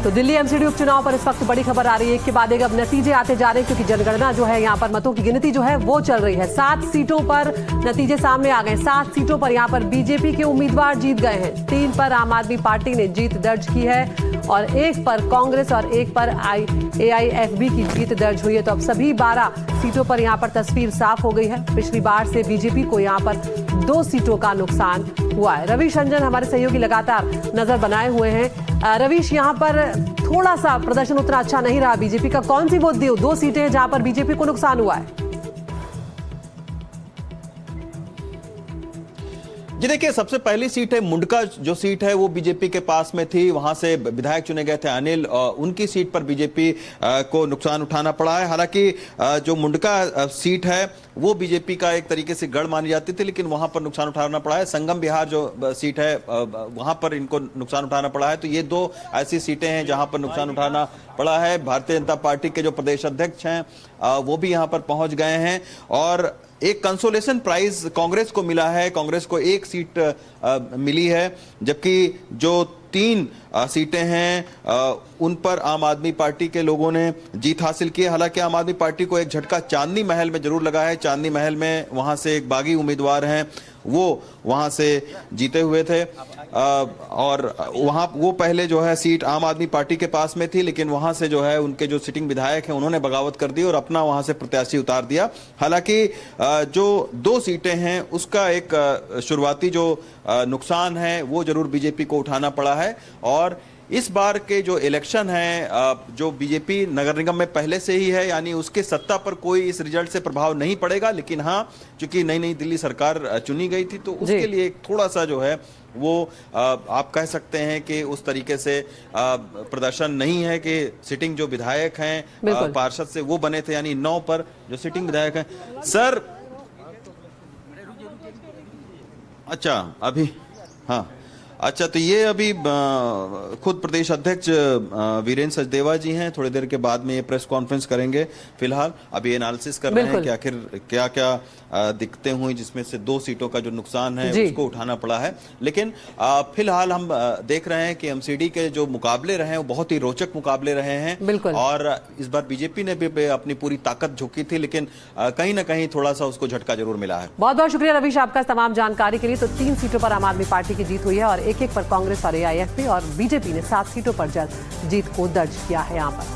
तो दिल्ली एमसीडी उपचुनाव पर इस वक्त बड़ी खबर आ रही है। एक के बाद एक अब नतीजे आते जा रहे हैं, क्योंकि जनगणना जो है यहाँ पर मतों की गिनती जो है वो चल रही है। 7 सीटों पर नतीजे सामने आ गए। 7 सीटों पर यहाँ पर बीजेपी के उम्मीदवार जीत गए हैं। 3 पर आम आदमी पार्टी ने जीत दर्ज की है और 1 पर कांग्रेस और 1 पर AIFB की जीत दर्ज हुई है। तो अब सभी 12 सीटों पर यहाँ पर तस्वीर साफ हो गई है। पिछली बार से बीजेपी को यहाँ पर 2 सीटों का नुकसान हुआ है। रवीश रंजन हमारे सहयोगी लगातार नजर बनाए हुए हैं। रवीश, यहाँ पर थोड़ा सा प्रदर्शन उतना अच्छा नहीं रहा बीजेपी का। कौन सी वो 2 सीटें हैं जहां पर बीजेपी को नुकसान हुआ है? जी देखिए, सबसे पहली सीट है मुंडका, जो सीट है वो बीजेपी के पास में थी। वहां से विधायक चुने गए थे अनिल, और उनकी सीट पर बीजेपी को नुकसान उठाना पड़ा है। हालांकि जो मुंडका सीट है वो बीजेपी का एक तरीके से गढ़ मानी जाती थी, लेकिन वहां पर नुकसान उठाना पड़ा है। संगम बिहार जो सीट है वहां पर इनको नुकसान उठाना पड़ा है। तो ये 2 ऐसी सीटें हैं जहां पर नुकसान उठाना पड़ा है। भारतीय जनता पार्टी के जो प्रदेश अध्यक्ष हैं वो भी यहां पर पहुंच गए हैं और एक कंसोलेशन प्राइज कांग्रेस को मिला है। कांग्रेस को 1 सीट मिली है, जबकि जो 3 सीटें हैं उन पर आम आदमी पार्टी के लोगों ने जीत हासिल की है। हालांकि आम आदमी पार्टी को एक झटका चांदनी महल में जरूर लगा है। चांदनी महल में वहां से एक बागी उम्मीदवार हैं, वो वहां से जीते हुए थे और वहां वो पहले जो है सीट आम आदमी पार्टी के पास में थी, लेकिन वहां से जो है उनके जो सिटिंग विधायक हैं उन्होंने बगावत कर दी और अपना वहां से प्रत्याशी उतार दिया। हालांकि जो 2 सीटें हैं उसका एक शुरुआती जो नुकसान है वो जरूर बीजेपी को उठाना पड़ा है। और इस बार के जो इलेक्शन है जो बीजेपी नगर निगम में पहले से ही है, यानी उसके सत्ता पर कोई इस रिजल्ट से प्रभाव नहीं पड़ेगा। लेकिन हाँ, चूंकि नई दिल्ली सरकार चुनी गई थी तो उसके लिए थोड़ा सा जो है वो आप कह सकते हैं कि उस तरीके से प्रदर्शन नहीं है कि सिटिंग जो विधायक हैं पार्षद से वो बने थे, यानी 9 पर जो सिटिंग विधायक हैं। सर अच्छा, अभी हाँ अच्छा, तो ये अभी खुद प्रदेश अध्यक्ष वीरेंद्र सचदेवा जी हैं। थोड़ी देर के बाद में ये प्रेस कॉन्फ्रेंस करेंगे। फिलहाल अभी एनालिसिस कर रहे हैं कि आखिर क्या क्या दिक्कतें हुई जिसमें से 2 सीटों का जो नुकसान है उसको उठाना पड़ा है। लेकिन फिलहाल हम देख रहे हैं कि एमसीडी के जो मुकाबले रहे हैं वो बहुत ही रोचक मुकाबले रहे हैं और इस बार बीजेपी ने भी अपनी पूरी ताकत झोंकी थी, लेकिन कहीं ना कहीं थोड़ा सा उसको झटका जरूर मिला है। बहुत बहुत शुक्रिया रवीश आपका तमाम जानकारी के लिए। तो 3 सीटों पर आम आदमी पार्टी की जीत हुई है और 1-1 पर कांग्रेस और AIFB, और बीजेपी ने 7 सीटों पर जीत को दर्ज किया है यहाँ पर।